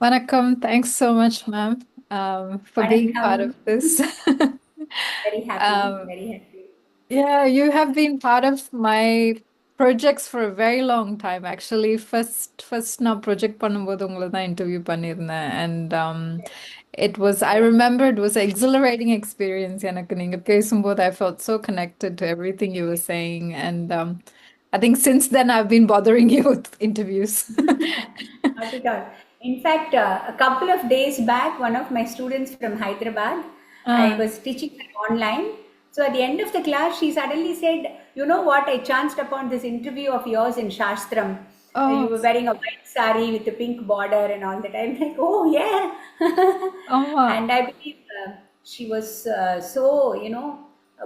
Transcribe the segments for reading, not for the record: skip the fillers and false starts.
Vanakkam. Thanks so much, ma'am, for being part Vanakkam. of this. Very happy, um, very happy. yeah, you have been part of my projects for a very long time. Actually, first நான் project பண்ணும்போது உங்களை தான் interview பண்ணியிருந்தேன். And I remember it was an exhilarating experience. எனக்கு நீங்க பேசும்போது I felt so connected to everything you were saying. And I think since then I've been bothering you with interviews. Not at all. In fact, a couple of days back, one of my students from Hyderabad, I Ah, was teaching her online. So at the end of the class, she suddenly said, "You know what? I chanced upon this interview of yours in Shastram. You oh, were wearing a white sari with a pink border and all that." I'm like, "Oh, yeah." oh, And I believe she was so,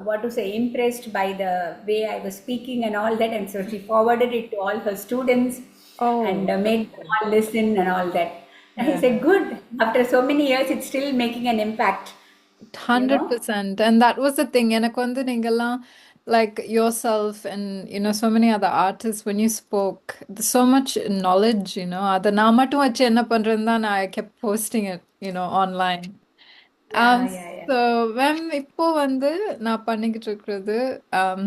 what to say, impressed by the way I was speaking and all that. And so she forwarded it to all her students oh, and made them wonderful. all listen and all that. And I Yeah. said, good. After so many years, it's still making an impact, you know? 100%. And that was the thing. எனக்கு வந்து நீங்கெல்லாம் like yourself and so many other artists when you spoke there's so much knowledge அத நான் மட்டும் வச்சு என்ன பண்றேன்னு தான் I kept posting it online. Yeah, yeah, yeah. So when இப்போ வந்து நான் பண்ணிக்கிட்டு இருக்கிறது um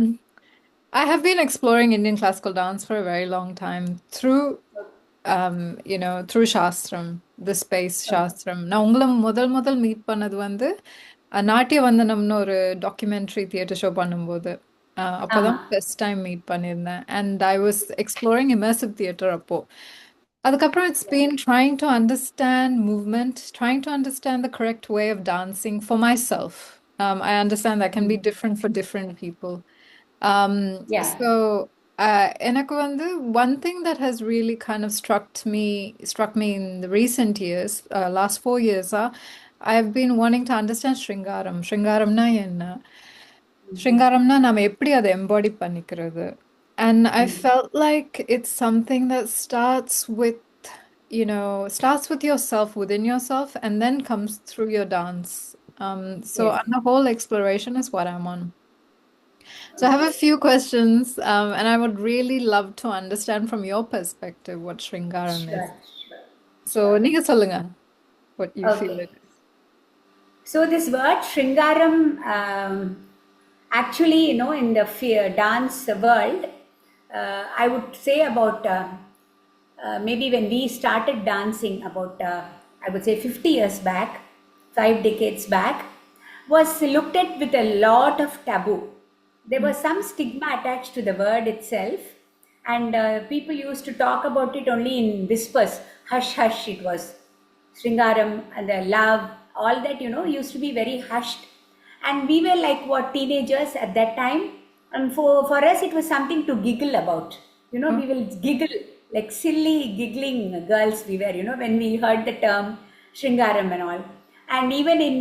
I have been exploring Indian classical dance for a very long time through Shastram, the space Okay. Shastram. நான் உங்களை முதல் மீட் பண்ணது வந்து நாட்டிய வந்தனம்னு ஒரு டாக்குமெண்ட்ரி தியேட்டர் ஷோ பண்ணும்போது அப்போதான் Uh-huh. ஃபர்ஸ்ட் டைம் மீட் பண்ணியிருந்தேன் and I was exploring immersive theatre அப்போ அதுக்கப்புறம் it's Yeah. Been trying to understand movement trying to understand the correct way of dancing for myself I understand that can be different for different people. Yeah. So எனக்கு வந்து one thing that has really kind of struck me in the recent years, last 4 years, I've been wanting to understand Sringaram. Sringaramna என்ன? Sringaramna நாம எப்படி அதை embody பண்ணிக்கிறது? And I felt like it's something that starts with yourself, within yourself, and then comes through your dance. So Yes. on the whole exploration is what I'm on. So I have a Okay. few questions, and I would really love to understand from your perspective what Sringaram is. Sure, sure, So sure. நீங்க சொல்லுங்க what you feel Okay. it is. So this word Sringaram, actually, in the dance world, I would say about maybe when we started dancing about, I would say 50 years back, 5 decades back, was looked at with a lot of taboo. There was some stigma attached to the word itself, and people used to talk about it only in whispers. Hush, hush, it was. Sringaram and the love, all that, used to be very hushed. And we were like what teenagers at that time. And for us, it was something to giggle about. Oh, We will giggle like silly giggling girls we were, when we heard the term Sringaram and all. And even in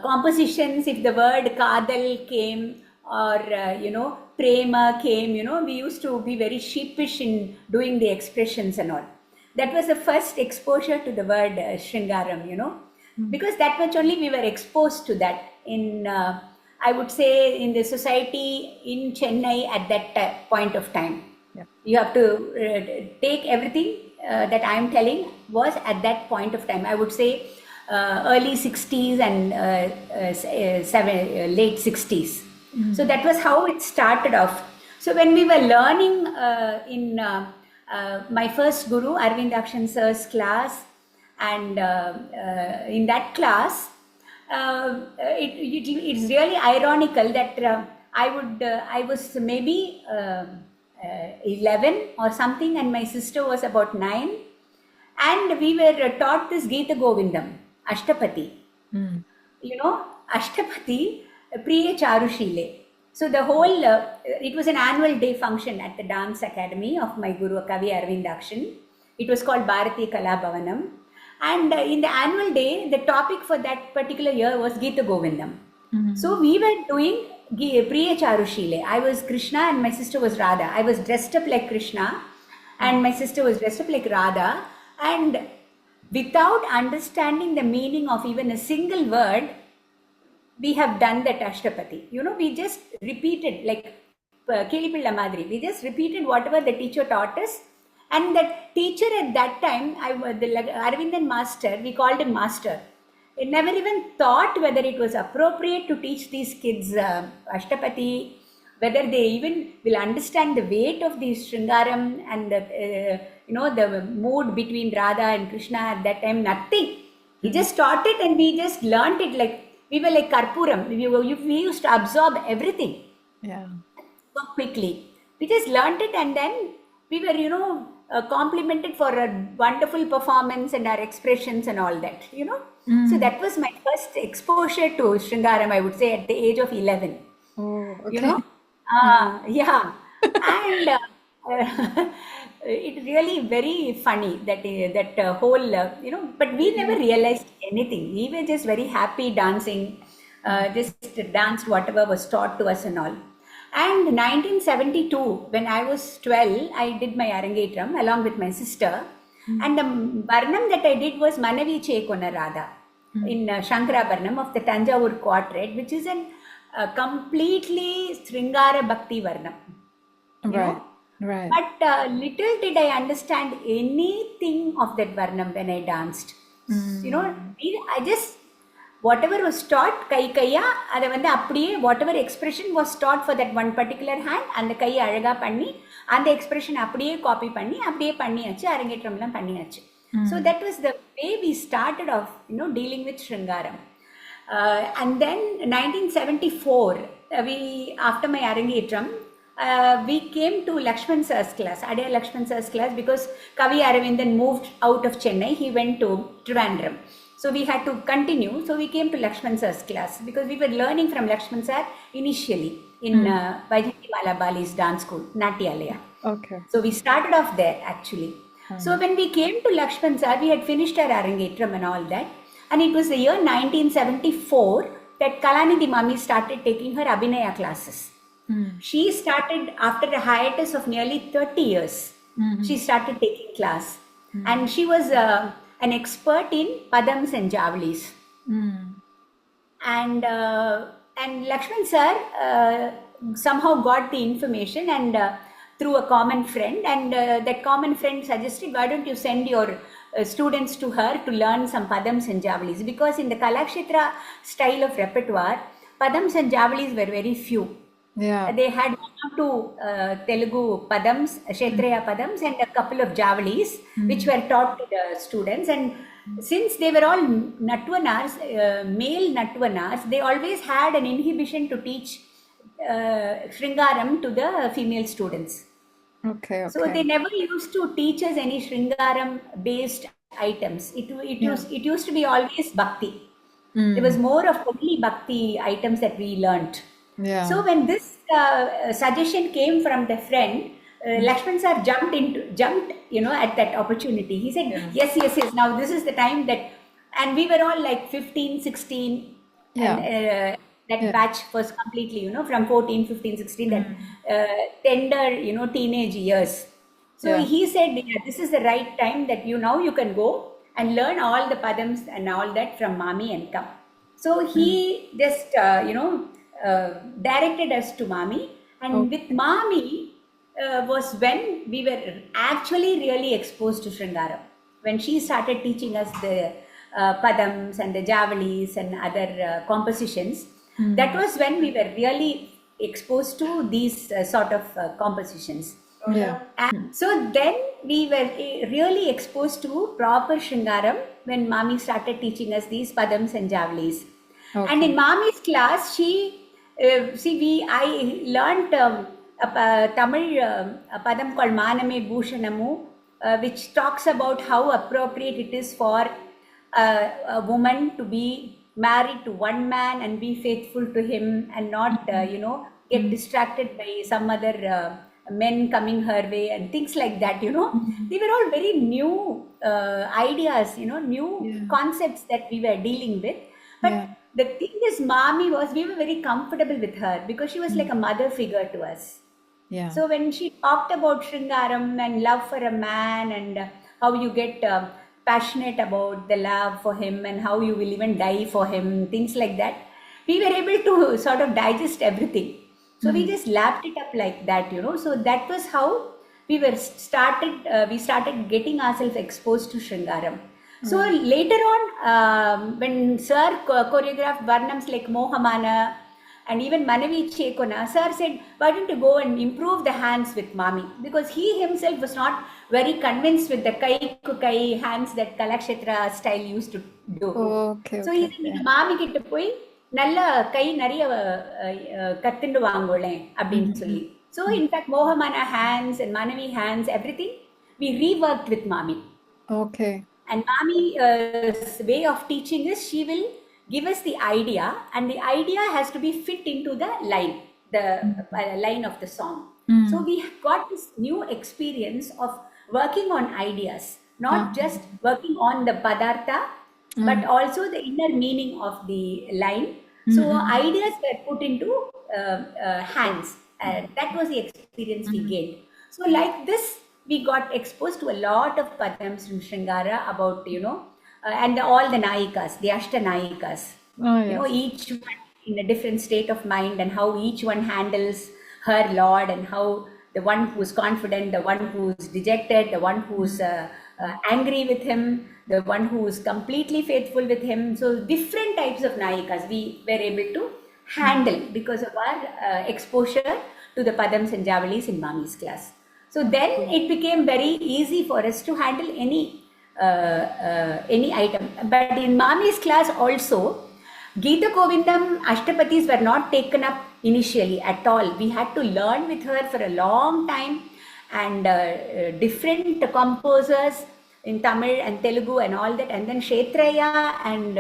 compositions, if the word kadal came or prema came, we used to be very sheepish in doing the expressions and all. That was the first exposure to the word Sringaram, because that much only we were exposed to that in, I would say, in the society in Chennai at that point of time. yeah. You have to take everything that I am telling was at that point of time. I would say early 60s and late 60s. So that was how it started off. So when we were learning in my first guru, Arvind Akshan sir's class, and in that class, it's really ironical that I was maybe 11 or something, and my sister was about 9, and we were taught this Gita Govindam, Ashtapati. Mm. Ashtapati, Priya Charushile. So the whole, it was an annual day function at the Dance Academy of my Guru Kavi Arvind Akshan. It was called Bharati Kala Bhavanam. And in the annual day, the topic for that particular year was Gita Govindam. So we were doing Priya Charushile. I was Krishna and my sister was Radha. I was dressed up like Krishna and my sister was dressed up like Radha. And without understanding the meaning of even a single word, we have done that Ashtapati. We just repeated like Kilipilla Madri. We just repeated whatever the teacher taught us. And the teacher at that time, Arvindan master, we called him master. It never even thought whether it was appropriate to teach these kids Ashtapati, whether they even will understand the weight of the Sringaram and the mood between Radha and Krishna at that time. Nothing. He just taught it and we just learnt it like we were like Karpuram. We used to absorb everything. Yeah. So quickly. We just learnt it and then we were, complimented for a wonderful performance and our expressions and all that. So that was my first exposure to Sringaram, I would say, at the age of 11. Oh, okay. Yeah. And it really very funny that whole, but we never realized anything. We were just very happy dancing, just danced whatever was taught to us and all. And 1972, when I was 12, I did my Arangetram along with my sister. And the Varnam that I did was Manavi Chekona Radha in Shankara Varnam of the Tanjavur Quartet, which is a completely Sringara Bhakti Varnam. Right. But little did I understand anything of that Varnam when I danced. I just, whatever was taught, whatever expression was taught for that one particular hand, and the kai alaga panni, and the expression copy panni panniyachu, arangetramlam panniyachu. So that was the way we started off, dealing with Sringaram. And then 1974, after my Arangetram, we came to Lakshman Sir's class, Adaya Lakshman Sir's class, because Kavi Aravindan moved out of Chennai. He went to Trivandrum. So we had to continue. So we came to Lakshman Sir's class because we were learning from Lakshman Sir initially in Vaijayanti Bali's dance school, Natyalaya. Okay. So we started off there actually. So when we came to Lakshman Sir, we had finished our Arangetram and all that. And it was the year 1974 that Kalanidhi Mami started taking her Abhinaya classes. She started after a hiatus of nearly 30 years. She started taking class. And she was an expert in Padams and Javalis. And Lakshman Sir somehow got the information and through a common friend, and that common friend suggested, why don't you send your students to her to learn some Padams and Javalis, because in the Kalakshetra style of repertoire, Padams and Javalis were very few. Yeah. They had one or two Telugu Padams, Kshetriya Padams, and a couple of Javalis, which were taught to the students. And since they were all Natwanars, male Natwanars, they always had an inhibition to teach Sringaram to the female students. Okay. So they never used to teach us any Sringaram based items. It used to be always Bhakti. There was more of only Bhakti items that we learnt. Yeah. So when this suggestion came from the friend, Lakshman Sir jumped, at that opportunity. He said, yes, now this is the time that, and we were all like 15, 16, and that batch was completely, from 14, 15, 16, that tender, teenage years. So he said, this is the right time that now you can go and learn all the Padams and all that from Mami and come. So he just, directed us to Mami, and with Mami was when we were actually really exposed to Sringaram. When she started teaching us the Padams and the Javalis and other compositions, that was when we were really exposed to these sort of compositions. And so then we were really exposed to proper Sringaram when Mami started teaching us these Padams and Javalis. And in Mami's class, I learnt a Tamil Padam called Maname Bhushanamu, which talks about how appropriate it is for a woman to be married to one man and be faithful to him and not, get distracted by some other men coming her way and things like that, They were all very new ideas, new concepts that we were dealing with. But the thing is, Mami we were very comfortable with her because she was like a mother figure to us. Yeah. So when she talked about Sringaram and love for a man and how you get passionate about the love for him and how you will even die for him, things like that, we were able to sort of digest everything. So we Mm. just lapped it up like that, you know. So that was how we started getting ourselves exposed to Sringaram. So Right. later on, when Sir choreographed Varnams like Mohamana and even Manavi Chekona, Sir said, why don't you go and improve the hands with Mami? Because he himself was not very convinced with the Kai Kukai hands that Kalakshetra style used to do. Okay, So he okay, said, okay. நீங்க மாமி கிட்ட போய் நல்ல கை நிறைய கத்துண்டு வாங்கோளேன் அப்படின்னு Mm-hmm. சொல்லி. So in fact, Mohamana hands and Manavi hands, everything, we reworked with Mami. Okay. And Mami's way of teaching is she will give us the idea, and the idea has to be fit into the line, the line of the song. So Mm. we got this new experience of working on ideas, not Uh-huh. just working on the padartha, but Mm. also the inner meaning of the line. So Mm-mm. ideas were put into hands. That was the experience we Mm. gained. So like this, we got exposed to a lot of padams from Sringara about, and all the Nayikas, the Ashta Nayikas, Oh, yes. each one in a different state of mind and how each one handles her Lord and how the one who's confident, the one who's dejected, the one who's Mm. angry with him, the one who's completely faithful with him. So different types of Nayikas we were able to Mm. handle because of our exposure to the Padams and Javalis in Mami's class. So then Okay. it became very easy for us to handle any item. But in Mami's class also, Geeta Govindam Ashtapatis were not taken up initially at all. We had to learn with her for a long time, and different composers in Tamil and Telugu and all that. And then Kshetraya and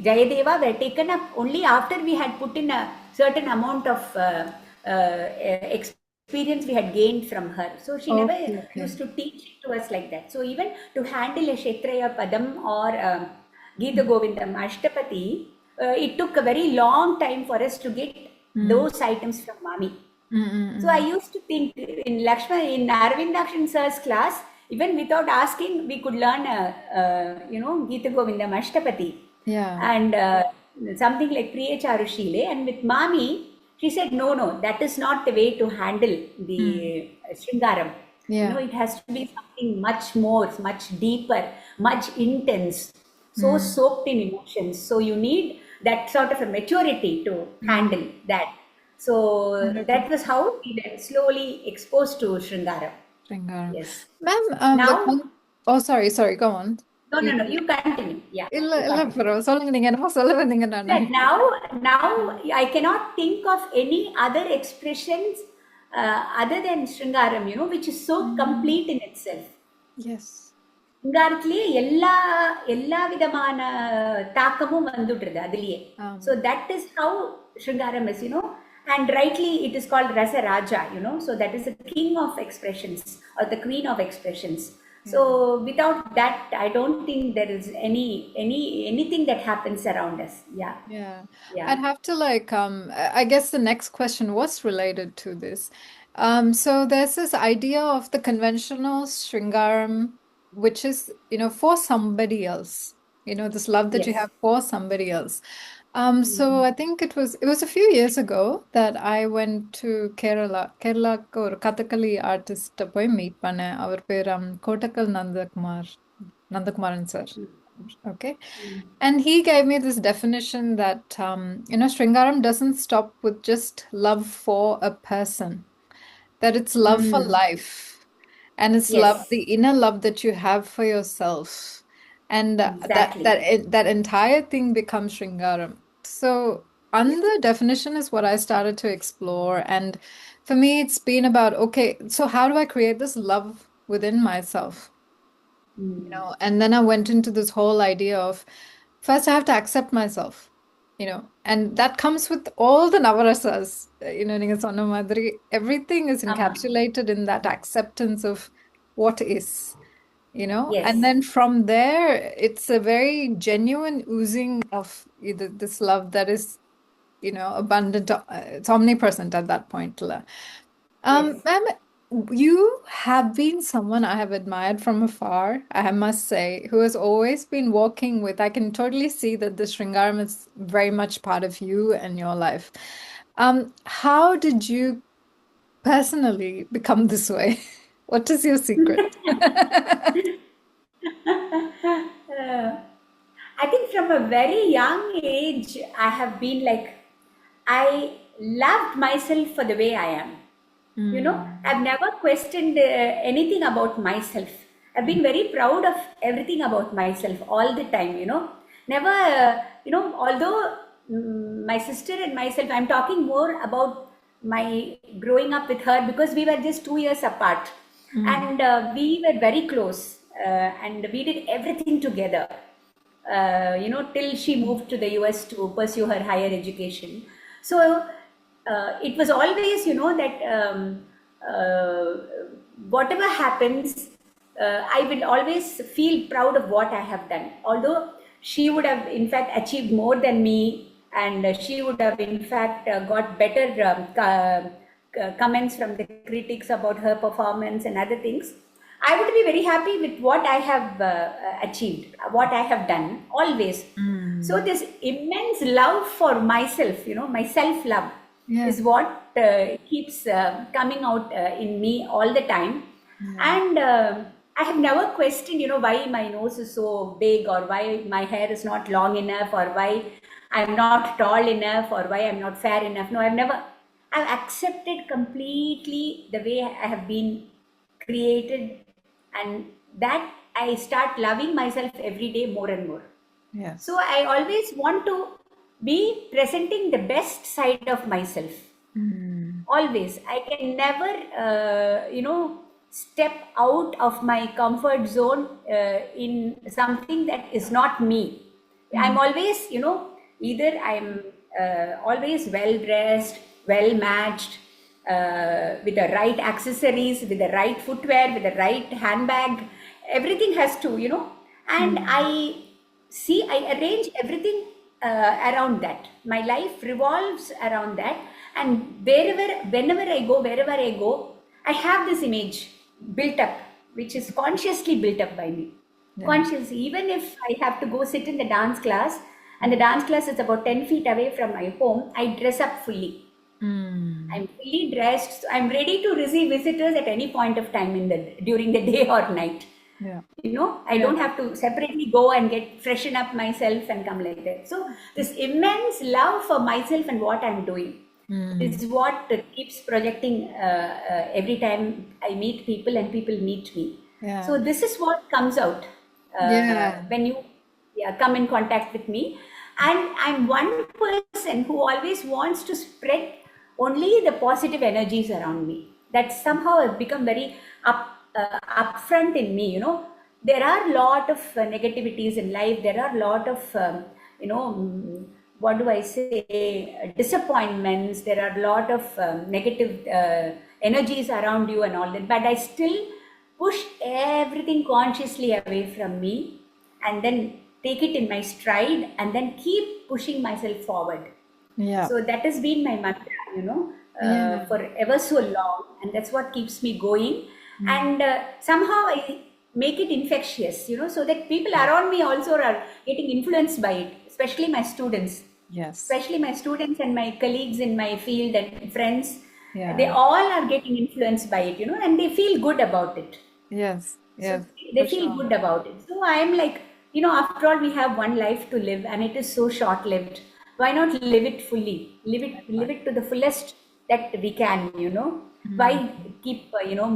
Jayadeva were taken up only after we had put in a certain amount of experience we had gained from her. So she never Okay, okay. used to teach it to us like that. So even to handle a Kshetraya Padam or Geeta Govindam Ashtapati, it took a very long time for us to get Mm. those items from Mami. So I Mm-mm. used to think in Arvindakshan sir's class, even without asking, we could learn, Geeta Govindam Ashtapati Yeah. and something like Priya Charushile. And with Mami, she said, no, that is not the way to handle Mm. the Sringaram. Yeah. It has to be something much more, much deeper, much intense, so Mm. soaked in emotions. So you need that sort of a maturity to Mm. handle that. So that 100%. was how we were slowly exposed to Sringaram. Sringaram. Yes. Ma'am, the Now, oh, sorry, go on. no, You, no, you continue. Yeah, இல்ல you இல்ல continue. bro. சொல்லுங்க நீங்க என்னமோ சொல்ல வந்தீங்க நானு. That now I cannot think of any other expressions other than Sringaram, which is so Mm. complete in itself. Yes. சிங்காரத்திலேயே எல்லா எல்லா விதமான தாக்கமும் வந்துடுறது அதுலயே. So Um, that is how Sringaram is, and rightly it is called Rasa Raja, so that is the king of expressions or the queen of expressions. So yeah. without that, I don't think there is anything that happens around us. Yeah, Yeah, yeah, I'd have to I guess the next question was related to this. So there's this idea of the conventional Sringaram, which is, for somebody else, this love that you yes. have for somebody else. So Mm. I think it was a few years ago that I went to Kerala. Kerala ஒரு கதகளி ஆர்டிஸ்ட போய் meet பண்ணேன். அவர் பேர் Kottakkal Nandakumaran sir. Okay. Mm. And he gave me this definition that, Sringaram doesn't stop with just love for a person, that it's love for Mm. life. And it's love, Yes, the inner love that you have for yourself. And exactly. that entire thing becomes Sringaram. So, Yes. under definition is what I started to explore. And for me, it's been about, okay, so how do I create this love within myself? Mm. And then I went into this whole idea of first I have to accept myself, and that comes with all the navarasas, நீங்க சொன்ன மாதிரி everything is Ama. encapsulated in that acceptance of what is, and Yes. then from there it's a very genuine oozing of this love that is, abundant, it's omnipresent at that point. Yes. Ma'am, You have been someone I have admired from afar, I must say, who has always been walking with. I can totally see that the Sringaram is very much part of you and your life. How did you personally become this way? What is your secret? Uh, I think from a very young age, I have been like, I loved myself for the way I am. Mm. I've never questioned anything about myself. I've been very proud of everything about myself all the time. Never, although my sister and myself, I'm talking more about my growing up with her because we were just 2 years apart Mm. and we were very close and we did everything together. Till she moved to the US to pursue her higher education. So it was always, that uh, whatever happens, I will always feel proud of what I have done. Although she would have, in fact, achieved more than me, and she would have, in fact, got better comments from the critics about her performance and other things. I would be very happy with what I have achieved, what I have done, always. So, Mm. this immense love for myself, my self love, Yeah. is what keeps coming out in me all the time. Yeah. And I have never questioned, why my nose is so big, or why my hair is not long enough, or why I'm not tall enough, or why I'm not fair enough. No, I've accepted completely the way I have been created, and that I start loving myself every day more and more. So Yes. I always want to be presenting the best side of myself. Mm. Always. I can never, step out of my comfort zone in something that is not me. I'm Mm. always, either I'm always well dressed, well matched, with the right accessories, with the right footwear, with the right handbag. Everything has to, and Mm. I arrange everything around that. My life revolves around that. And wherever I go, I have this image built up, which is consciously built up by me. Yeah. Consciously, even if I have to go sit in the dance class, and the dance class is about 10 feet away from my home, I dress up fully. Mm. I'm fully dressed. So I'm ready to receive visitors at any point of time during the day or night. Yeah. I Yeah. don't have to separately go and get freshen up myself and come like that. So this immense love for myself and what I'm doing Mm. is what keeps projecting every time I meet people and people meet me. Yeah. So this is what comes out Yeah. when you, yeah, come in contact with me. And I'm one person who always wants to spread only the positive energies around me. That somehow have become very upfront in me. There are a lot of negativities in life. There are a lot of what do I say, disappointments. There are a lot of negative energies around you and all that. But I still push everything consciously away from me, and then take it in my stride, and then keep pushing myself forward. Yeah. So that has been my mantra, Yeah. for ever so long, and that's what keeps me going. Mm. And somehow I make it infectious, so that people Yeah. around me also are getting influenced by it, especially my students. Yes. Especially my students and my colleagues in my field and friends, they Yeah. all are getting influenced by it, and they feel good about it. Yes. So Yes. they For feel sure. good about it. So I'm like, after all, we have one life to live, and it is so short lived. Why not live it fully? Live Exactly. it to the fullest that we can. Mm. Why keep,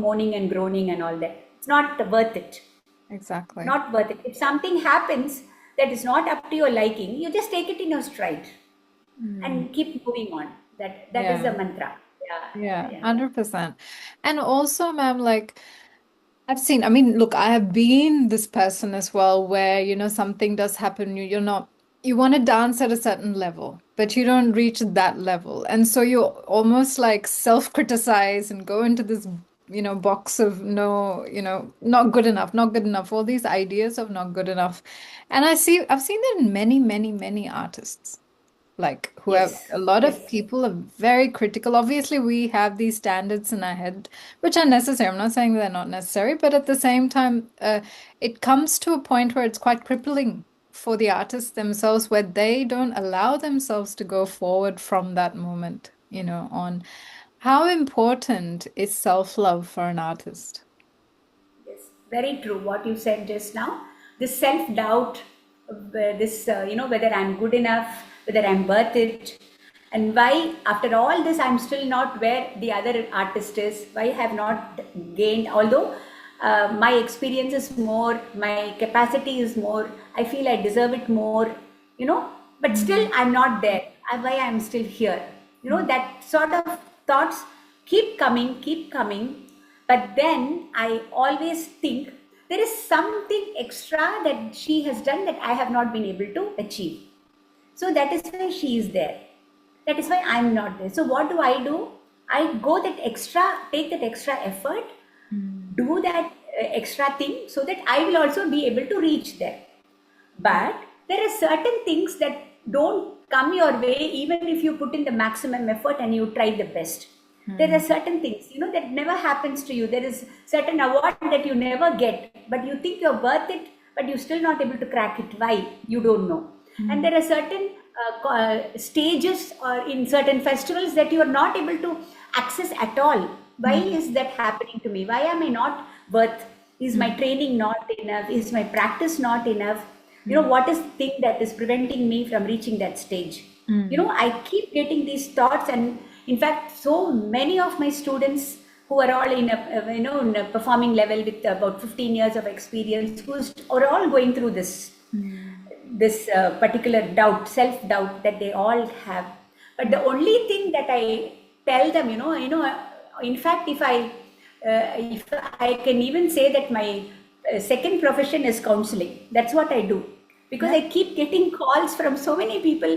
moaning and groaning and all that? It's not worth it. Exactly. Not worth it. If something happens that is not up to your liking, you just take it in your stride Mm. and keep moving on. That is the Yeah. mantra. Yeah, Yeah. yeah, 100%. And also, ma'am, like, I've seen, I mean, look, I have been this person as well where, something does happen, you're not, you want to dance at a certain level, but you don't reach that level. And so you almost like self-criticize and go into this, box of no, not good enough, not good enough, all these ideas of not good enough. And I've seen that in many, many, many artists. Like whoever, Yes, a lot yes, of people are very critical. Obviously, we have these standards in our head, which are necessary. I'm not saying they're not necessary, but at the same time, it comes to a point where it's quite crippling for the artists themselves, where they don't allow themselves to go forward from that moment, on how important is self-love for an artist. yes. Very true. What you said just now. This self-doubt, this, whether I'm good enough, whether I'm worth it, and why, after all this, I'm still not where the other artist is. Why I have not gained, although my experience is more, my capacity is more, I feel I deserve it more, but still Mm. I'm not there. Why I'm still here? That sort of thoughts keep coming, but then I always think there is something extra that she has done that I have not been able to achieve. So that is why she is there. That is why I'm not there. So what do? I go that extra, take that extra effort, Mm. do that extra thing so that I will also be able to reach there. Yeah. But there are certain things that don't come your way even if you put in the maximum effort and you try the best. There are Mm. certain things, that never happens to you. There is certain award that you never get, but you think you're worth it, but you're still not able to crack it. Why? You don't know. And Mm. there are certain stages or in certain festivals that you are not able to access at all. Why Mm. is that happening to me? Why am I not worth? Is my Mm. training not enough? Is my practice not enough? Mm. What is the thing that is preventing me from reaching that stage? Mm. I keep getting these thoughts, and in fact, so many of my students who are all in a performing level with about 15 years of experience, are all going through Mm. this particular doubt, self doubt that they all have. But the only thing that I tell them, in fact, if I can even say that my second profession is counseling. That's what I do, because Yeah. I keep getting calls from so many people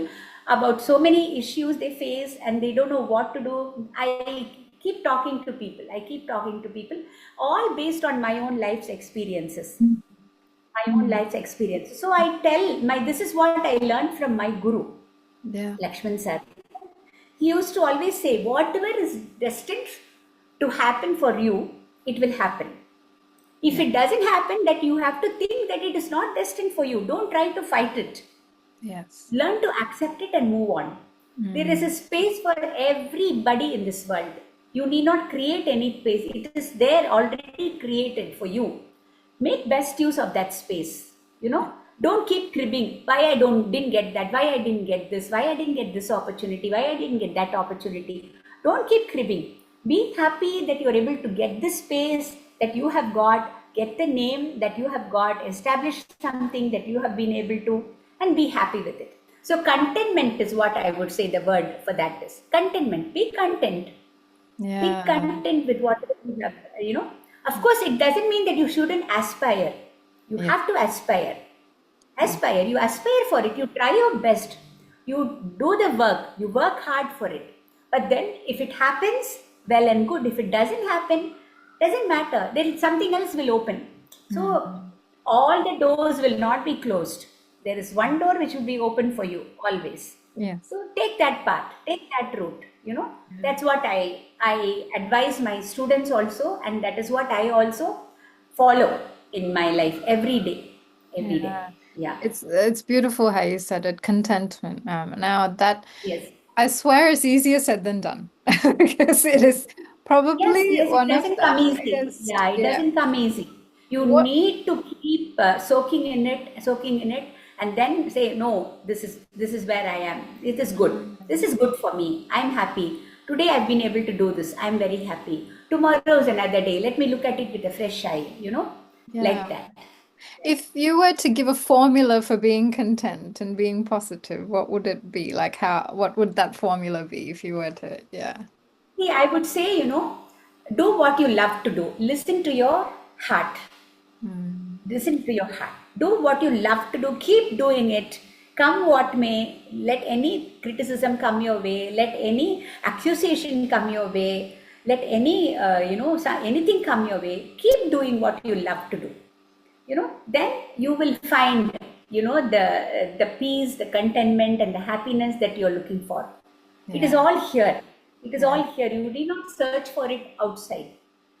about so many issues they face and they don't know what to do. I keep talking to people. I keep talking to people, all based on my own life's experiences, Mm. my own Mm. life's experience. So I tell this is what I learned from my guru, Yeah. Lakshman sir. He used to always say, whatever is destined to happen for you, it will happen. If Yeah. it doesn't happen, that you have to think that it is not destined for you. Don't try to fight it. Yes. Learn to accept it and move on. There is a Mm. space for everybody in this world. You need not create any space. It is there already created for you. Make best use of that space. Yeah. Don't keep cribbing. Why I didn't get that? Why I didn't get this? Why I didn't get this opportunity? Why I didn't get that opportunity? Don't keep cribbing. Be happy that you're able to get this space that you have got, get the name that you have got, establish something that you have been able to, and be happy with it. So contentment is what I would say the word for that is. Contentment. Be content. Be Yeah. content with whatever you have, Of course, it doesn't mean that you shouldn't aspire. You Yeah. have to aspire. Yeah. Aspire. You aspire for it. You try your best. You do the work. You work hard for it. But then, if it happens, well and good. If it doesn't happen, doesn't matter. Then something else will open. So Mm. all the doors will not be closed. There is one door which will be open for you always. Yes. So take that path, take that route. Yeah. That's what I advise my students also, and that is what I also follow in my life every day. Every day. Yeah. Yeah. It's beautiful how you said it. Contentment. Now that Yes. I swear is easier said than done because it is Yes, probably yes, it one of doesn't the come easy. highest. Yeah, it Yeah. doesn't come easy. You What? need to keep soaking in it, and then say, no, this is where I am. It is good. This Mm. is good for me. I'm happy. Today I've been able to do this. I'm very happy. Tomorrow is another day. Let me look at it with a fresh eye, like Yeah. that. If you were to give a formula for being content and being positive, what would it be? Like what would that formula be if you were to, yeah. See, I would say, do what you love to do. Listen to your heart. Mm. Listen to your heart. Do what you love to do. Keep doing it. Come what may. Let any criticism come your way. Let any accusation come your way. Let any, anything come your way. Keep doing what you love to do. Then you will find the peace, the contentment, and the happiness that you're looking for. It is Yeah. all here. It is Yeah. all here. You need not search for it outside.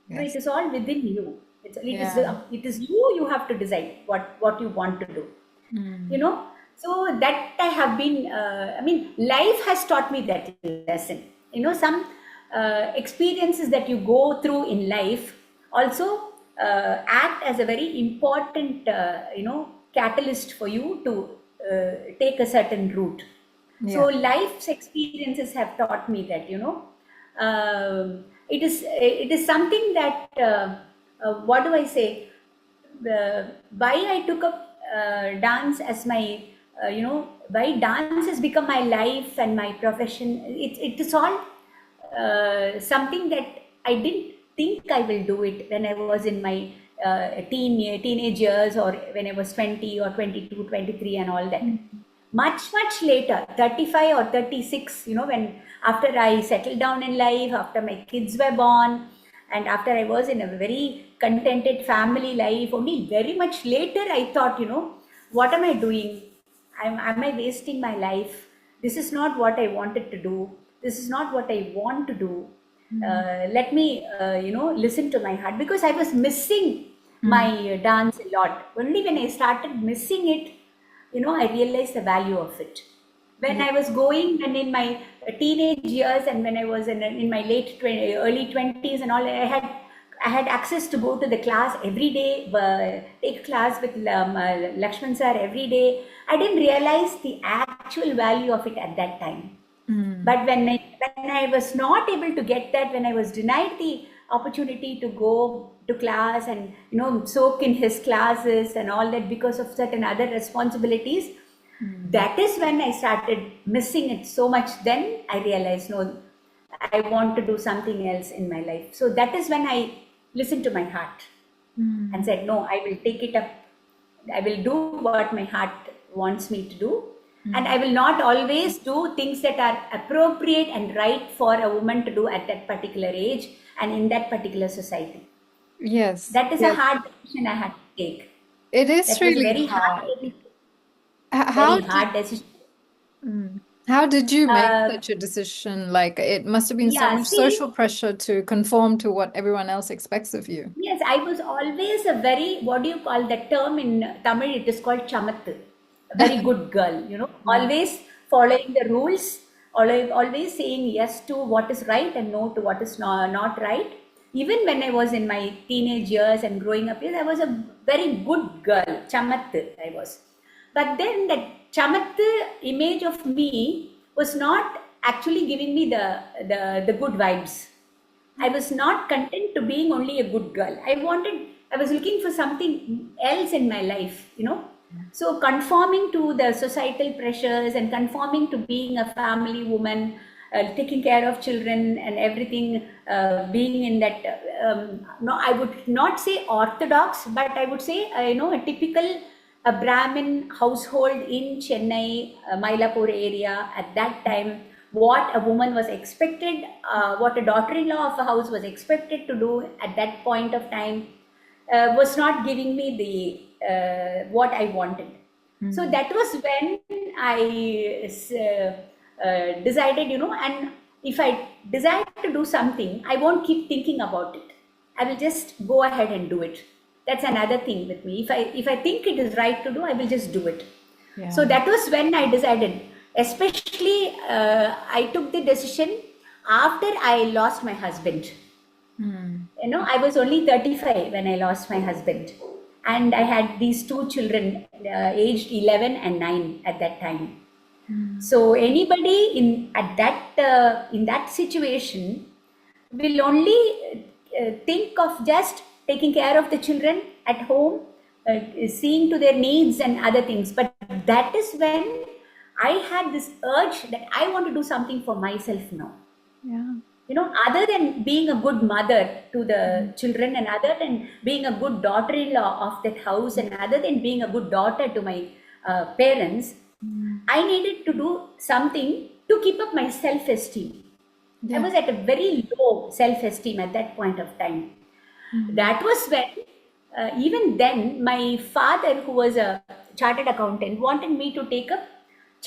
It Yes. is all within you. Yeah. It is you. You have to decide what you want to do. You Mm. know. So that I have been. I mean, life has taught me that lesson. Some experiences that you go through in life also act as a very important catalyst for you to take a certain route. So Yeah. life's experiences have taught me that it is something that what do I say? Why I took up dance as my why dance has become my life and my profession. It is all something that I didn't think I will do it when I was in my teenage years, or when I was 20 or 22, 23, and all that. Mm. Much later, 35 or 36, when after I settled down in life, after my kids were born, and after I was in a very contented family life, only very much later I thought, what am I doing? Am I wasting my life? This is not what I wanted to do. This is not what I want to do. Mm. Let me, listen to my heart, because I was missing my Mm. dance a lot. Only when I started missing it, I realized the value of it. When Yeah. I was when in my teenage years, and when I was in my early 20s and all, I had access to go to the class every day, take class with Lakshman sir every day. I didn't realize the actual value of it at that time. Mm. But when I was not able to get that, when I was denied the opportunity to go to class and soak in his classes and all that, because of certain other responsibilities, Mm. that is when I started missing it so much. Then I realized, no, I want to do something else in my life. So that is when I listened to my heart and Mm. said, no, I will take it up. I will do what my heart wants me to do. And I Mm. will not always do things that are appropriate and right for a woman to do at that particular age and in that particular society. Yes. That is a Yes. hard decision I had to take. It is That was a really very hard. hard, How very did hard decision. how did you make Uh, such a decision? Like it must have been so yeah, much see, social pressure to conform to what everyone else expects of you. yes, I was always a very, what do you call that term in Tamil? It is called chamattu, a very good girl, Mm. always following the rules, always saying yes to what is right and no to what is not right. Even when I was in my teenage years and growing up years, I was a very good girl, chamattu, I was. But then that chamattu image of me was not actually giving me the good vibes. I was not content to being only a good girl. I was looking for something else in my life, So conforming to the societal pressures and conforming to being a family woman, taking care of children and everything, being in that, no, I would not say orthodox, but I would say, a typical a Brahmin household in Chennai, Mylapore area at that time, what a woman was expected, what a daughter-in-law of a house was expected to do at that point of time, was not giving me the what I wanted. So Mm. that was when I decided, and if I decide to do something, I won't keep thinking about it. I will just go ahead and do it. That's another thing with me. If I think it is right to do, I will just do it. So Yeah. that was when I decided. Especially, I took the decision after I lost my husband. Mm. I was only 35 when I lost my husband, and I had these two children, aged 11 and 9 at that time. Mm. So anybody in that situation will only think of just taking care of the children at home, seeing to their needs and other things. But that is when I had this urge that I want to do something for myself now. Yeah. Other than being a good mother to the Mm. children, and other than being a good daughter-in-law of that house, and other than being a good daughter to my parents, Mm. I needed to do something to keep up my self-esteem. I Yeah. was at a very low self-esteem at that point of time. Mm. That was when, even then, my father, who was a chartered accountant, wanted me to take a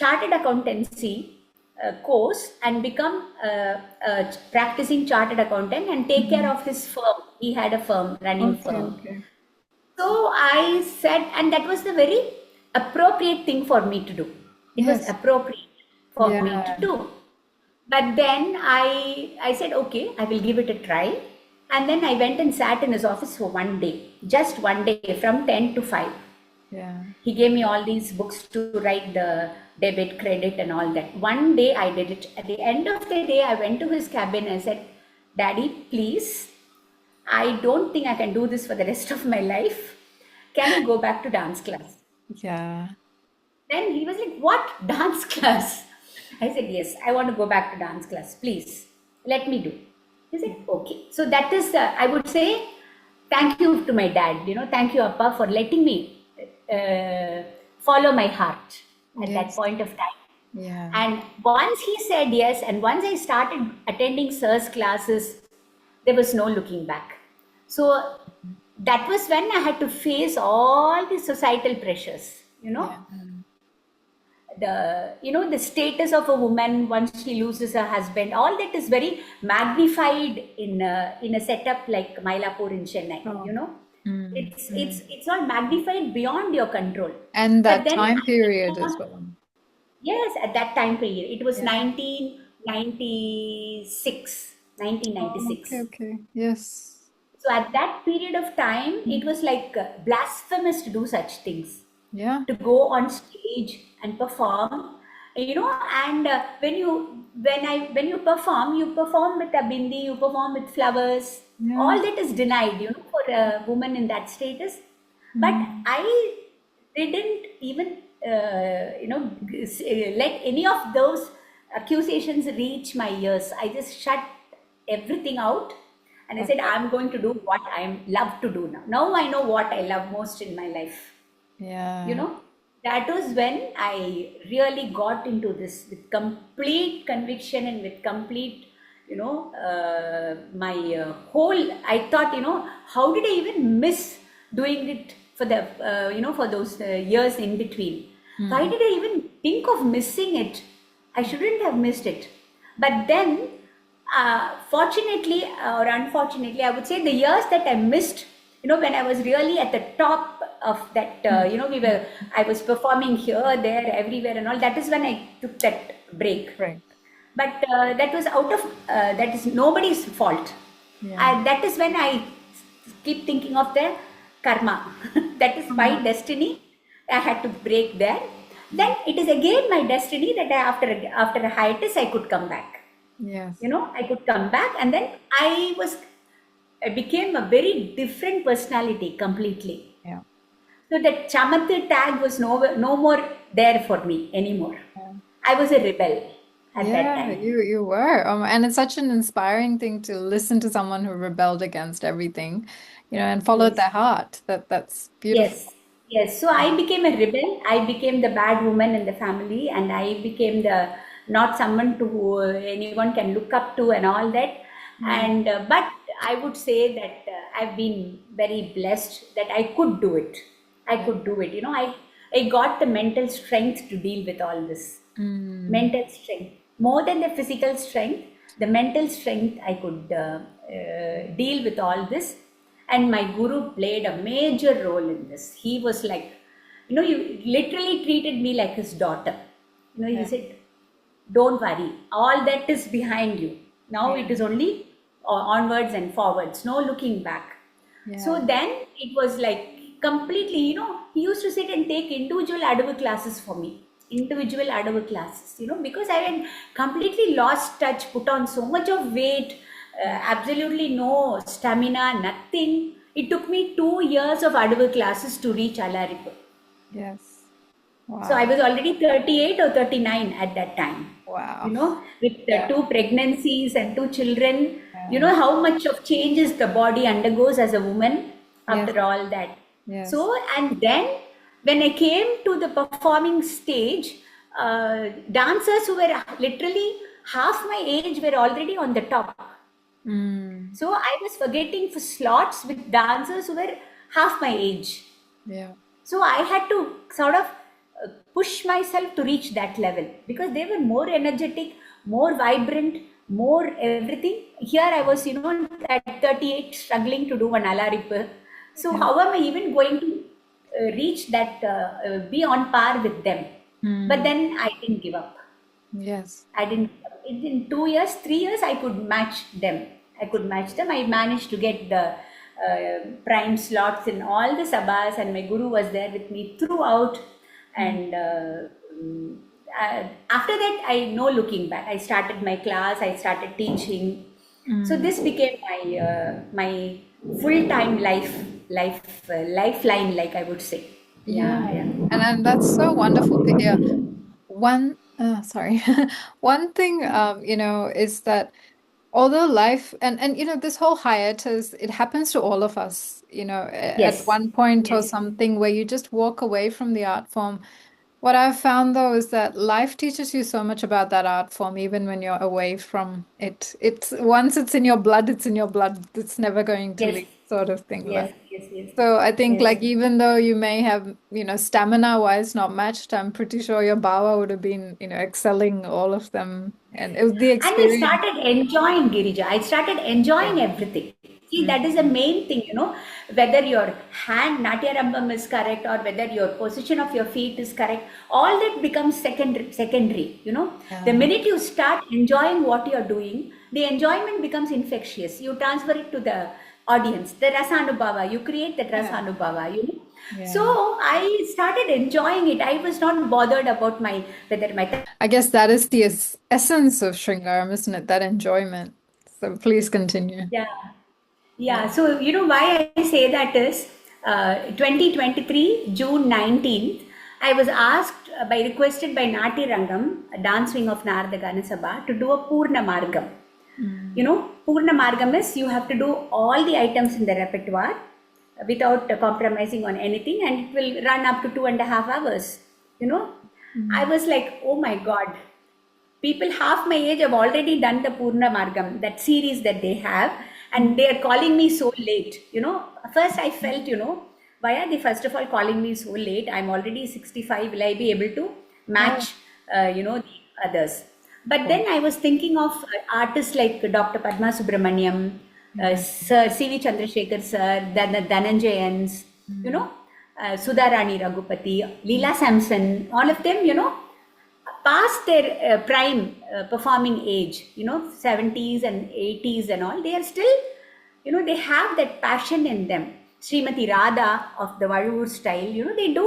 chartered accountancy course and become a practicing chartered accountant and take care of his firm. He had a firm, running Okay, firm. okay. So I said, and that was the very appropriate thing for me to do. It was Yes. appropriate for me to Yeah. do. But then I said, okay, I will give it a try. And then I went and sat in his office for one day, just one day from 10 to 5. Yeah. He gave me all these books to write the debit, credit, and all that. One day I did it. At the end of the day, I went to his cabin and said, Daddy, please, I don't think I can do this for the rest of my life. Can I go back to dance class? Yeah. Then he was like, what? Dance class? I said, yes, I want to go back to dance class. Please, let me do. He said, okay. So that is, I would say, thank you to my dad. Thank you, Appa, for letting me follow my heart at that Yes. point of time. Yeah. And once he said yes, and once I started attending sir's classes, there was no looking back. So that was when I had to face all the societal pressures, Yeah. the status of a woman once she loses her husband. All that is very magnified in a setup like Mylapore in Chennai. Oh. It's all magnified beyond your control. And But that then time I period kept as on. well. Yes, at that time period. It was Yeah. 1996. Oh, okay, 1996. okay. Yes. So at that period of time, it was like blasphemous to do such things, Yeah. to go on stage and perform, and when you perform with a bindi, you perform with flowers. Yeah. All that is denied, for a woman in that status. But Mm. I didn't even let any of those accusations reach my ears. I just shut everything out, and I said, Okay. I'm going to do what I love to do now. Now I know what I love most in my life. you Yeah. know that was when I really got into this with complete conviction and with complete, my whole. I thought, how did I even miss doing it for the for those years in between? Why Mm. did I even think of missing it? I shouldn't have missed it. But then, fortunately or unfortunately, I would say the years that I missed, when I was really at the top of that, Mm. I was performing here, there, everywhere, and all. That is when I took that break. Right. But that was that is nobody's fault. Yeah. That is when I keep thinking of the karma. That is my Mm. destiny. I had to break there. Then it is again my destiny that after a hiatus I could come back. Yes. I could come back, and then I became a very different personality completely. Yeah. So that Chamatri tag was no more there for me anymore. Yeah. I was a rebel at that Yeah, time. you were. And it's such an inspiring thing to listen to someone who rebelled against everything, and followed Yes. their heart. That's Yes, beautiful. yes. So I became a rebel. I became the bad woman in the family, and I became the not someone to who anyone can look up to and all that. Yeah. And but I would say that I've been very blessed that I could do it. I Yeah. could do it. I got the mental strength to deal with all this. Mm. Mental strength, more than the physical strength, the mental strength. I could deal with all this, and my guru played a major role in this. He was like, you literally treated me like his daughter. He Yeah. said, don't worry, all that is behind you. Now Yeah. it is only onwards and forwards, no looking back. So Yeah. then it was like completely, he used to sit and take individual adavu classes for me. Individual adavu classes, because I had completely lost touch, put on so much of weight, absolutely no stamina, nothing. It took me 2 years of adavu classes to reach Alaripur. Yes. So I Wow. was already 38 or 39 at that time, Wow. with Yeah. two pregnancies and two children. You Yeah. know how much of changes the body undergoes as a woman Yes. after all that. Yes. So, and then when I came to the performing stage, dancers who were literally half my age were already on the top. Mm. So I was forgetting for slots with dancers who were half my age. Yeah. So I had to sort of push myself to reach that level because they were more energetic, more vibrant, more everything. Here I was, at 38 struggling to do one alarip. So Yeah. how am I even going to reach that, be on par with them? But Mm. then I didn't give up. Yes. I didn't, in 2 years, 3 years, I could match them. I could match them. I managed to get the prime slots in all the sabhas, and my guru was there with me throughout. Mm. And after that, I no looking back. I started my class. I started teaching. So Mm. this became my full time lifeline, like I would say. Yeah, Yeah. yeah. And that's so wonderful to hear. Sorry. One thing, is that although life and this whole hiatus, it happens to all of us, at Yes, one point or yes, something where you just walk away from the art form. What I've found though is that life teaches you so much about that art form, even when you're away from it. It's once it's in your blood, it's in your blood. It's never going to yes. leave, sort of thing. Yes, yes, yes, So I think yes. like even though you may have, stamina wise not matched, I'm pretty sure your Baba would have been, excelling all of them. And it was the And I experience. started enjoying Girija. I started Yeah. enjoying everything. See, that is the Mm. main thing, whether your hand, Natya Rambam is correct or whether your position of your feet is correct, all that becomes secondary. The Yeah. minute you start enjoying what you're doing, the enjoyment becomes infectious. You transfer it to the audience, the Rasanubhava, you create that Yeah. Rasanubhava. So Yeah. I started enjoying it. I was not bothered about whether my I guess that is the essence of Sringaram, isn't it? That enjoyment. So please continue. yeah. Yeah. Yeah, so why I say that is 2023, June 19th, I was asked requested by Nati Rangam, a dance wing of Narada Ganasabha, to do a Purna Margam. Mm. Purna Margam is you have to do all the items in the repertoire without compromising on anything, and it will run up to 2.5 hours. You know, I Mm. was like, oh my God, people half my age have already done the Purna Margam, that series that they have, and they are calling me so late. First I felt, why are they first of all calling me so late? I'm already 65. Will I be able to Oh, match, the others? But cool. then I was thinking of artists like Dr. Padma Subramaniam, Yeah. Sir C.V. Chandrasekhar Sir, Dhananjayans, you Mm. know, Sudha Rani Raghupati, Mm. Leela Sampson, all of them, past their prime performing age, 70s and 80s and all, they are still, they have that passion in them. Srimati Radha of the Vazhur style, they do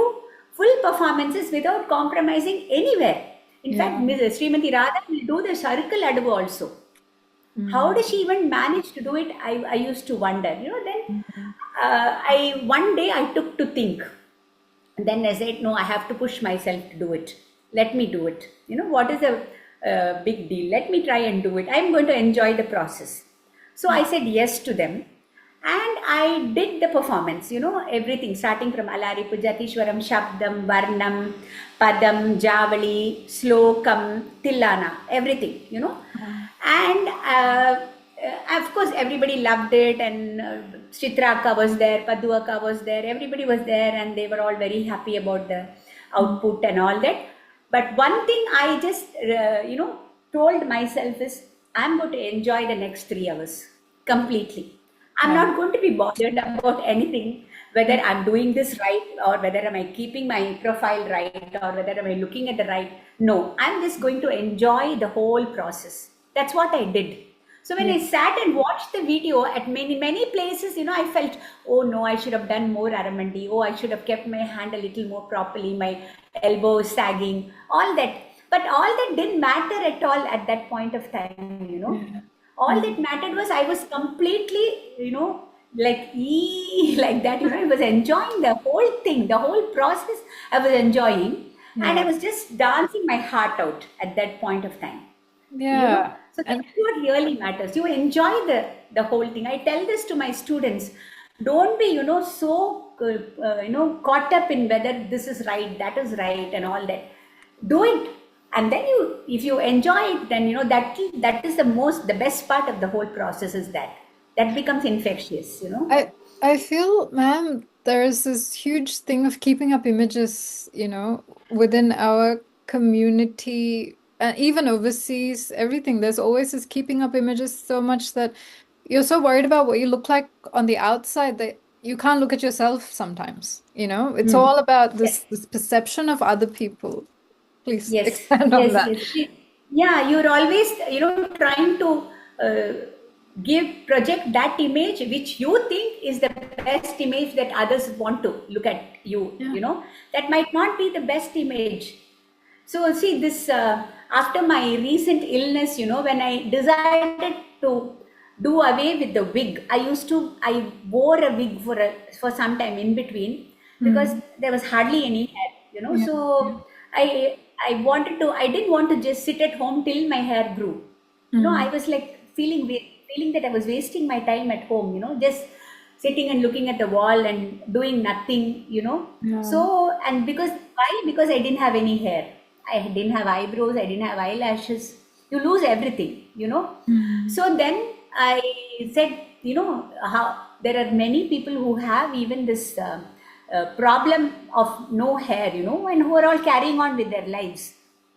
full performances without compromising anywhere. In fact, Yeah. Srimati Radha will do the circle adu also. How Mm. does she even manage to do it? I used to wonder, then Mm. one day I took to think. And then I said, no, I have to push myself to do it. Let me do it. What is a big deal? Let me try and do it. I'm going to enjoy the process. So I said yes to them. And I did the performance, everything starting from Alari Pujatishwaram, Shabdam, Varnam, Padam, Javali, Slokam, Tillana, everything, Mm. And of course, everybody loved it, and Chitraka was there, Paduaka was there, everybody was there, and they were all very happy about the Mm. output and all that. But one thing I just, told myself is, I'm going to enjoy the next 3 hours completely. I'm Yeah. not going to be bothered about anything, whether I'm doing this right or whether am I keeping my profile right or whether am I looking at the right. No, I'm just going to enjoy the whole process. That's what I did. So when Yeah. I sat and watched the video at many places, I felt, oh no, I should have done more aramandi. Oh, I should have kept my hand a little more properly, my elbow sagging, all that. But all that didn't matter at all at that point of time. Yeah. All that Mm. mattered was I was completely, like like that. I was enjoying the whole thing, the whole process. I was enjoying, and I Yeah. was just dancing my heart out at that point of time. Yeah. So And that's what really matters. You enjoy the whole thing. I tell this to my students. Don't be, so caught up in whether this is right, that is right, and all that. Do it, and then if you enjoy it, then that is the best part of the whole process is that becomes infectious. I I feel, ma'am, there's this huge thing of keeping up images, within our community, even overseas, everything. There's always this keeping up images so much that you're so worried about what you look like on the outside that you can't look at yourself sometimes, It's Hmm. all about Yes. this perception of other people. Please Yes, expand on yes, that. yes. Yeah, you're always, trying to uh, project that image which you think is the best image that others want to look at you, Yeah. That might not be the best image. So, see, this after my recent illness, when I decided to do away with the wig, I wore a wig for some time in between because Mm. there was hardly any hair, Yeah. Yeah. So I didn't want to just sit at home till my hair grew. I Mm. was like feeling that I was wasting my time at home, just sitting and looking at the wall and doing nothing, Yeah. So, and because why? Because I didn't have any hair. I didn't have eyebrows, I didn't have eyelashes. You lose everything, Mm. So then I said, how there are many people who have even this problem of no hair, and who are all carrying on with their lives,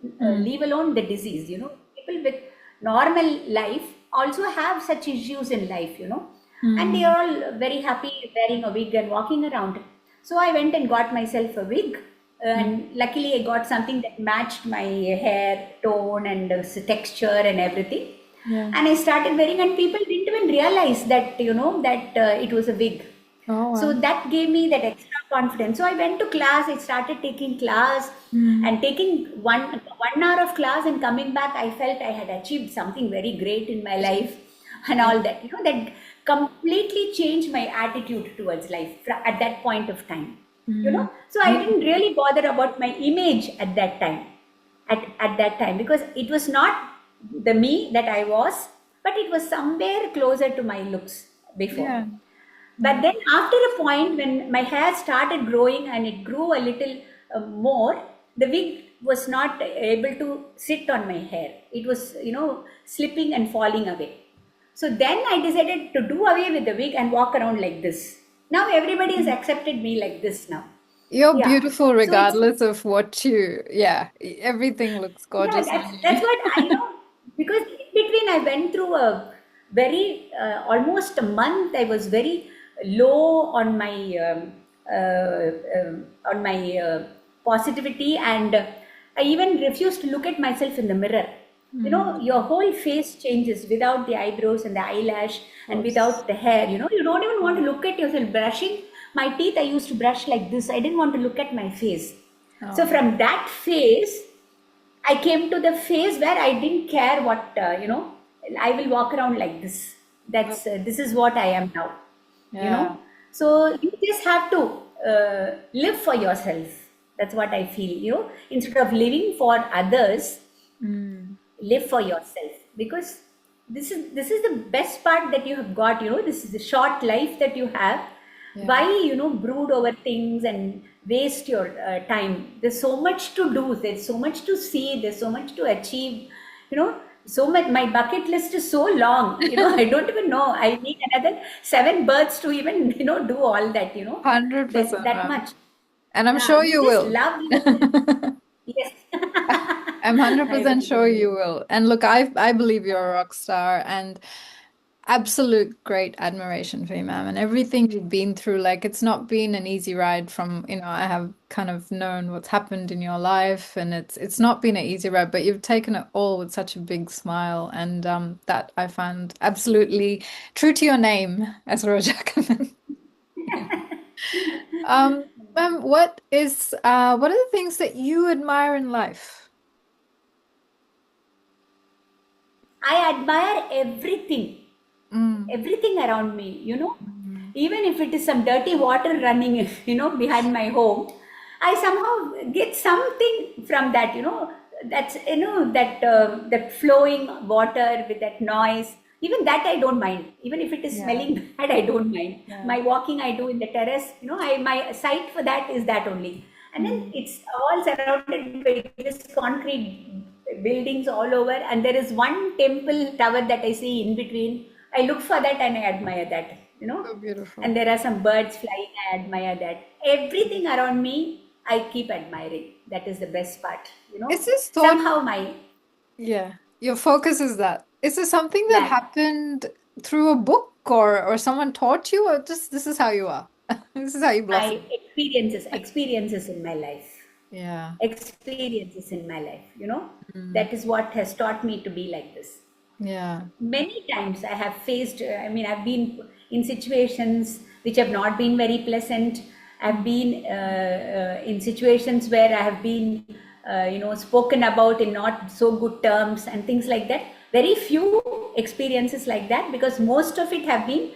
Mm. leave alone the disease, People with normal life also have such issues in life, and they Mm. are all very happy wearing a wig and walking around. So I went and got myself a wig, Mm. and luckily I got something that matched my hair tone and texture and everything. Yeah. And I started wearing, and people didn't even realize that, that it was a wig. Oh, So wow. that gave me that extra confidence. So I went to class, I started taking class, Mm. and taking one hour of class and coming back, I felt I had achieved something very great in my life and Yeah. all that. That completely changed my attitude towards life at that point of time. Mm. So I didn't really bother about my image at that time. At that time, because it was not the me that I was, but it was somewhere closer to my looks before. Yeah. But Yeah. then, after a point when my hair started growing and it grew a little more, the wig was not able to sit on my hair. It was, slipping and falling away. So then I decided to do away with the wig and walk around like this. Now everybody has accepted me like this now. You're Yeah. beautiful So it's regardless of what yeah, everything looks yeah, gorgeous on that's you. what I because in between I went through a very almost a month. I was very low on my positivity, and I even refused to look at myself in the mirror. Mm, of Your whole face changes without the eyebrows and the eyelash and course. without the hair. You don't even want Yeah. to look at yourself. Brushing my teeth, I used to brush like this. I didn't want to look at my face. So Oh, from that phase, I came to the phase where I didn't care what, I will walk around like this. oh, This is what I am now, you yeah. know. So you just have to live for yourself. That's what I feel, instead of living for others, Mm, live for yourself, because this is the best part that you have got. This is the short life that you have. Why, yeah. brood over things and waste your time? There's so much to do, there's so much to see, there's so much to achieve, you know so much. My bucket list is so long, I don't even know, I need another 7 births to even do all that, 100%, that ma'am. much. And I'm Yeah, sure you you just will. love. Yes. I'm I 100% will, sure I you will. will. And look, I believe you're a rock star and absolute great admiration for you, ma'am. And everything you've been through, like it's not been an easy ride from, I have kind of known what's happened in your life and it's not been an easy ride, but you've taken it all with such a big smile. And that I find absolutely true to your name as Roja Kannan. Ma'am, what are the things that you admire in life? I admire everything, Mm. everything around me, Mm. Even if it is some dirty water running, behind my home, I somehow get something from that, that's, that flowing water with that noise. Even that I don't mind. Even if it is Yeah, smelling bad, I don't mind. yeah. My walking I do in the terrace, my sight for that is that only. And then Mm. it's all surrounded by this concrete buildings all over, and there is one temple tower that I see in between. I look for that and I admire that, you know. So And beautiful. there are some birds flying, I admire that. Everything around me, I keep admiring. That is the best part, you know. Is this thought, Somehow my, yeah, your focus is that. Is this something that yeah, happened through a book or someone taught you or just this is how you are? This is how you my blossom. experiences in my life. Yeah. Experiences in my life, you know. Mm. That is what has taught me to be like this. Yeah. Many times I have faced, I mean, I've been in situations which have not been very pleasant. I've been in situations where I have been you know, spoken about in not so good terms and things like that. Very few experiences like that, because most of it have been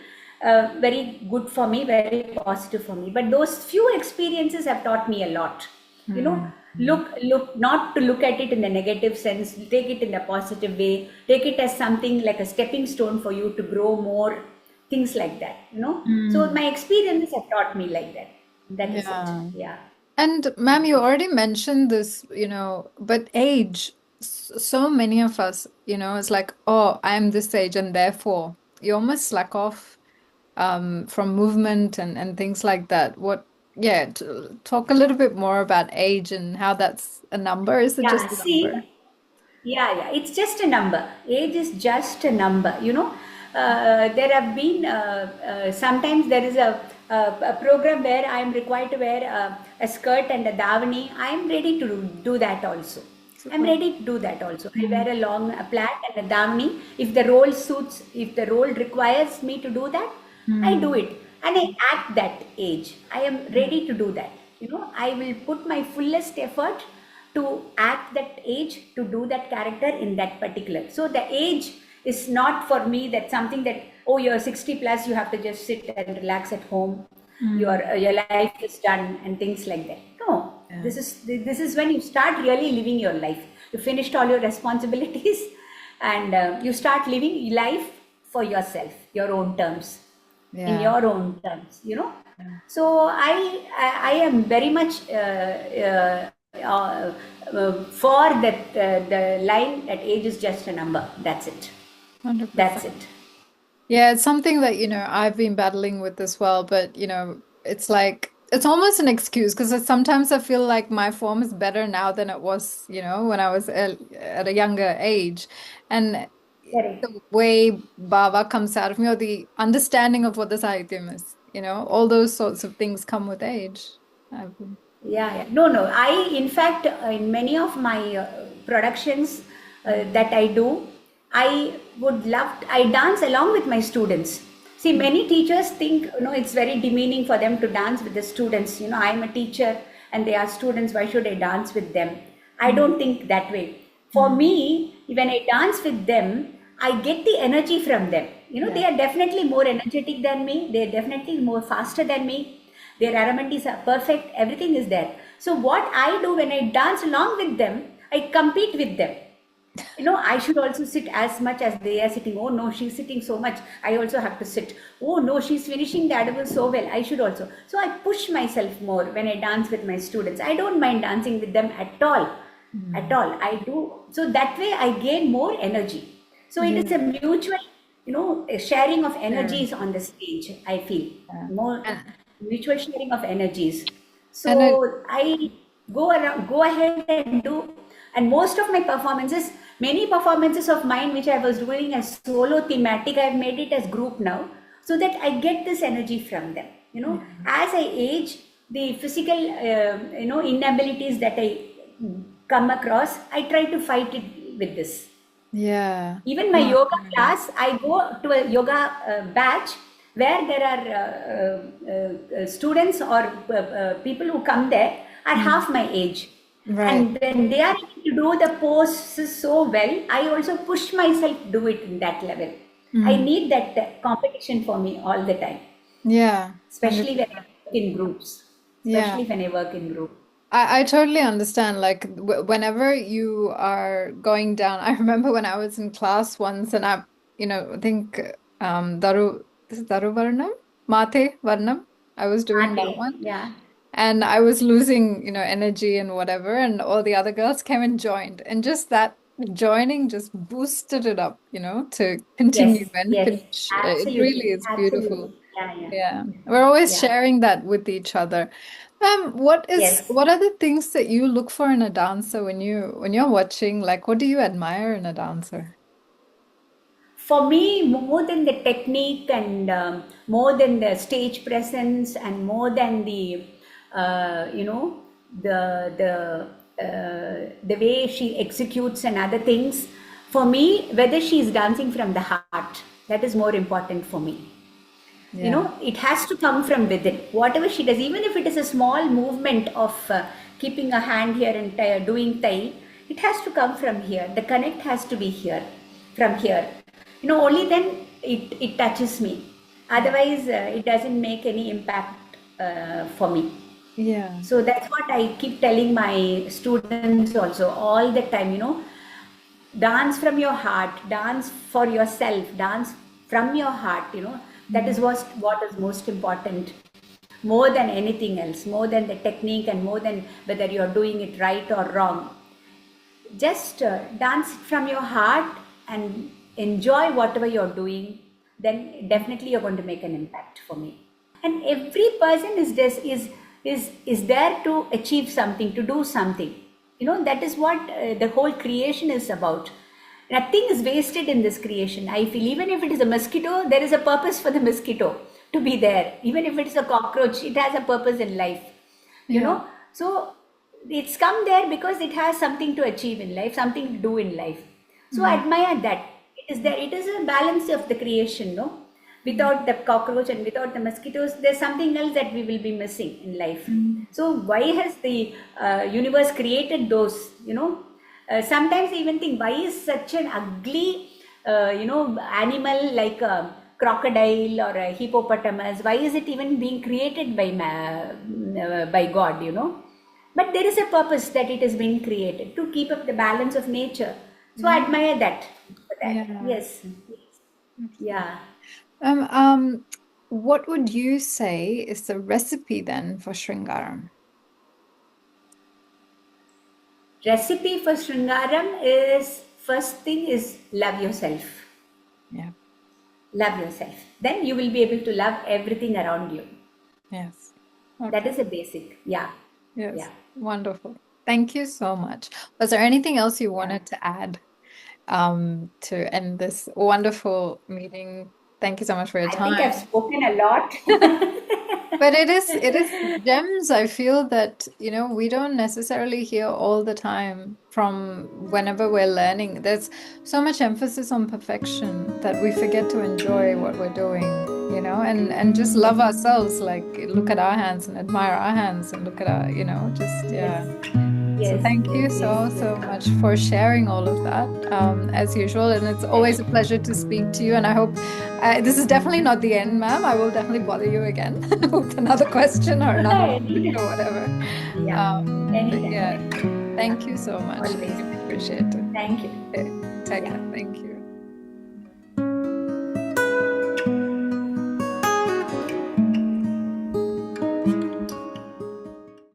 very good for me, very positive for me, but those few experiences have taught me a lot, you know. Mm. Mm. Look, not to look at it in the negative sense, take it in a positive way, take it as something like a stepping stone for you to grow more, things like that, you know. So Mm. my experiences have taught me like that. That is it. Yeah. Yeah. And ma'am, you already mentioned this, but age, so many of us, it's like, oh, I'm this age and therefore you almost slack off from movement and things like that. Yeah, talk a little bit more about age and how that's a number. Is it Yeah, just a see, number? yeah, it's just a number. Age is just a number, you know. There have been, sometimes there is a program where I am required to wear a skirt and a davani. I am ready to do that also. I'm Super. ready to do that also. I Mm. wear a long plaid and a davani. If the role suits, if the role requires me to do that, I do Mm. it. And I act that age. I am Mm. ready to do that. You know, I will put my fullest effort to act that age, to do that character in that particular. So the age is not for me that something that, oh, you're 60 plus, you have to just sit and relax at home. Mm. Your life is done and things like that. No, Yeah. this is when you start really living your life. You finished all your responsibilities and you start living life for yourself, your own terms, in Yeah. your own terms, you know. Yeah. So I am very much for that, the line that age is just a number. That's it. That's 100%. it. Yeah, it's something that, I've been battling with as well, but, it's like, it's almost an excuse because sometimes I feel like my form is better now than it was, when I was at a younger age. And Correct. the way Baba comes out of me or the understanding of what the Sahityam is, all those sorts of things come with age. I've been, Yeah, yeah. No, no. In fact, in many of my productions that I do, I dance along with my students. See, many teachers think, you know, it's very demeaning for them to dance with the students. You know, I'm a teacher and they are students. Why should I dance with them? I mm, don't think that way. For mm, me, when I dance with them, I get the energy from them. You know, yeah. they are definitely more energetic than me. They are definitely more faster than me. Their aromatics are perfect. Everything is there. So what I do when I dance along with them, I compete with them. You know, I should also sit as much as they are sitting. Oh no, she's sitting so much. I also have to sit. Oh no, she's finishing the edible so well. I should also. So I push myself more when I dance with my students. I don't mind dancing with them at all. At Mm, all. I do. So that way I gain more energy. So it is yeah. a mutual, you know, a sharing of Sure. energies on the stage, I feel. Yeah. More And, mutual sharing of energies. and it, So I go ahead and do, and most of my performances, many performances of mine which I was doing as solo thematic, I've made it as group now, so that I get this energy from them. You know, yeah. as I age, the physical, you know, inabilities that I come across, I try to fight it with this. Yeah. Even my No, yoga I agree. class, I go to a yoga batch where there are students or people who come there are Mm, half my age. right. And when they are able to do the poses so well, I also push myself to do it in that level. I Mm, need that competition for me all the time, yeah. especially when I 100%. work in groups. Yeah. Especially when I work in group. I totally understand. Like whenever you are going down, I remember when I was in class once and I think this is Daru Varnam? Mate Varnam. I was doing that Ate, one. yeah. And I was losing, energy and whatever, and all the other girls came and joined. And just that joining just boosted it up, to continue Yes, and yes, finish. It really absolutely, is beautiful. absolutely. Yeah, yeah, Yeah. We're always yeah. sharing that with each other. What is Yes. what are the things that you look for in a dancer when you're watching? Like, what do you admire in a dancer? For me, more than the technique and more than the stage presence and more than the, you know, the way she executes and other things, for me, whether she is dancing from the heart, that is more important for me. Yeah. It has to come from within. Whatever she does, even if it is a small movement of keeping a hand here and doing tai, it has to come from here. The connect has to be here, from here. Only then it touches me. Yeah. Otherwise it doesn't make any impact for me. Yeah. So that's what I keep telling my students also all the time. Dance from your heart, dance for yourself, dance from your heart. That is Mm. what is most important, more than anything else, more than the technique and more than whether you're doing it right or wrong. Just dance from your heart and enjoy whatever you're doing, then definitely you're going to make an impact for me. And every person is there to achieve something, to do something. That is what the whole creation is about. Nothing is wasted in this creation, I feel. Even if it is a mosquito, there is a purpose for the mosquito to be there. Even if it is a cockroach, it has a purpose in life. you Yeah. know so it's come there because it has something to achieve in life, something to do in life. So I Mm. admire that. It is a balance of the creation, no? Mm. Without the cockroach and without the mosquitoes, there's something else that we will be missing in life. Mm. So why has the universe created those? Sometimes I even think, why is such an ugly animal like a crocodile or a hippopotamus, why is it even being created by God? But there is a purpose that it has been created to keep up the balance of nature. So I Yeah. admire that for that. Yeah. Yes. Yeah. Um, um, what would you say is the recipe then for Sringaram? Recipe for Sringaram is, first thing is, love yourself. Yeah. Love yourself. Then you will be able to love everything around you. Yes. That Okay. is a basic. Yeah. Yes. Yeah. Wonderful. Thank you so much. Was there anything else you Yeah. wanted to add to end this wonderful meeting? Thank you so much for your I think I've time. spoken a lot. But it is gems I feel that, we don't necessarily hear all the time from whenever we're learning. There's so much emphasis on perfection that we forget to enjoy what we're doing, and just love ourselves, like look at our hands and admire our hands and look at our, just Yes. yeah. So Yes. thank you Yes. Yes. so, so Yes. much for sharing all of that, as usual. And it's always a pleasure to speak to you. And I hope this is definitely not the end, ma'am. I will definitely bother you again with another question or another point or Anytime. whatever. Yeah. But Anytime. yeah, Anytime. Yeah. thank you so much. Always. Really appreciate it. Thank you. Okay, take Yeah. care. Thank you.